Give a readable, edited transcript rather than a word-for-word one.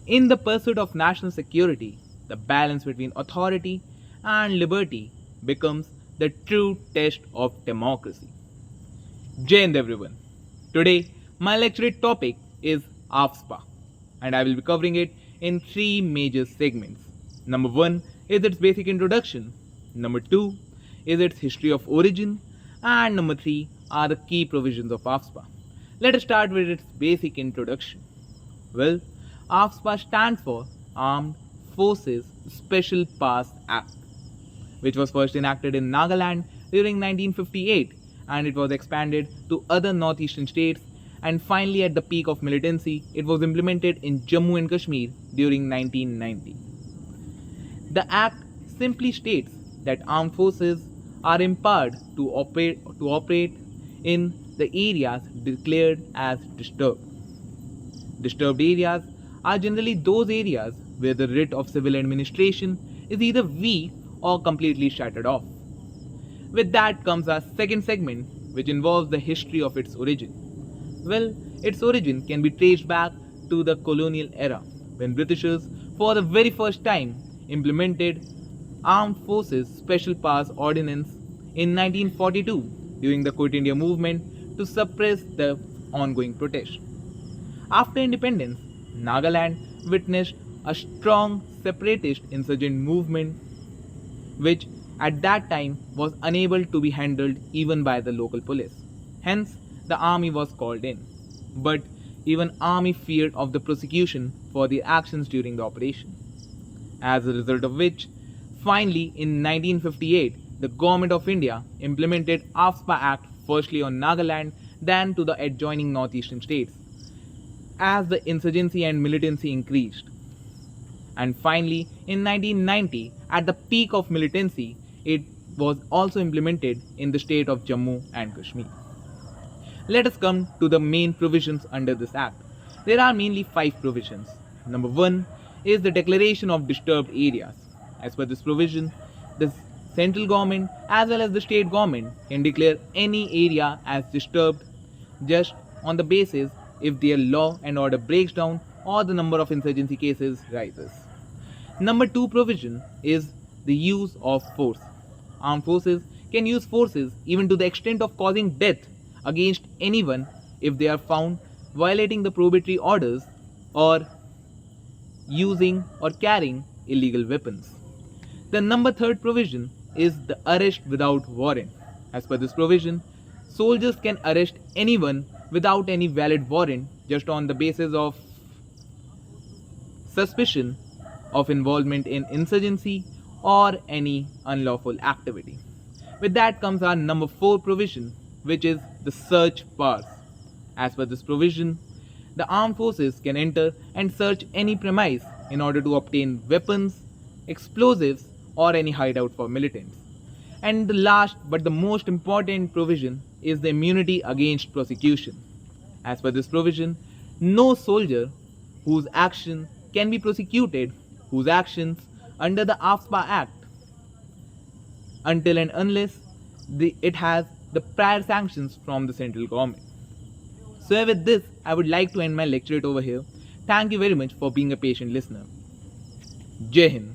In the pursuit of national security, the balance between authority and liberty becomes the true test of democracy. Jai Hind everyone. Today, my lecture topic is AFSPA, and I will be covering it in three major segments. Number one is its basic introduction, number two is its history of origin, and number three are the key provisions of AFSPA. Let us start with its basic introduction. Well, AFSPA stands for Armed Forces Special Powers Act, which was first enacted in Nagaland during 1958, and it was expanded to other northeastern states, and finally at the peak of militancy it was implemented in Jammu and Kashmir during 1990. The act simply states that armed forces are empowered to operate in the areas declared as disturbed. Disturbed areas are generally those areas where the writ of civil administration is either weak or completely shattered off. With that comes our second segment, which involves the history of its origin. Well, its origin can be traced back to the colonial era, when Britishers, for the very first time, implemented Armed Forces Special Powers Ordinance in 1942 during the Quit India movement to suppress the ongoing protest. After independence, Nagaland witnessed a strong separatist insurgent movement which at that time was unable to be handled even by the local police. Hence, the army was called in. But even army feared of the prosecution for their actions during the operation. As a result of which, finally in 1958, the Government of India implemented AFSPA Act firstly on Nagaland, then to the adjoining northeastern states, as the insurgency and militancy increased. And finally, in 1990, at the peak of militancy, it was also implemented in the state of Jammu and Kashmir. Let us come to the main provisions under this act. There are mainly 5 provisions. Number 1 is the declaration of disturbed areas. As per this provision, the central government as well as the state government can declare any area as disturbed just on the basis if their law and order breaks down or the number of insurgency cases rises. Number 2 provision is the use of force. Armed forces can use forces even to the extent of causing death against anyone if they are found violating the probatory orders or using or carrying illegal weapons. The number 3rd provision is the arrest without warrant. As per this provision, soldiers can arrest anyone without any valid warrant just on the basis of suspicion of involvement in insurgency or any unlawful activity. With that comes our number 4 provision, which is the search powers. As per this provision, the armed forces can enter and search any premise in order to obtain weapons, explosives, or any hideout for militants. And the last but the most important provision is the immunity against prosecution. As per this provision, no soldier whose action can be prosecuted, whose actions under the AFSPA Act, until and unless it has the prior sanctions from the central government. So with this, I would like to end my lecture over here. Thank you very much for being a patient listener. Jai Hind.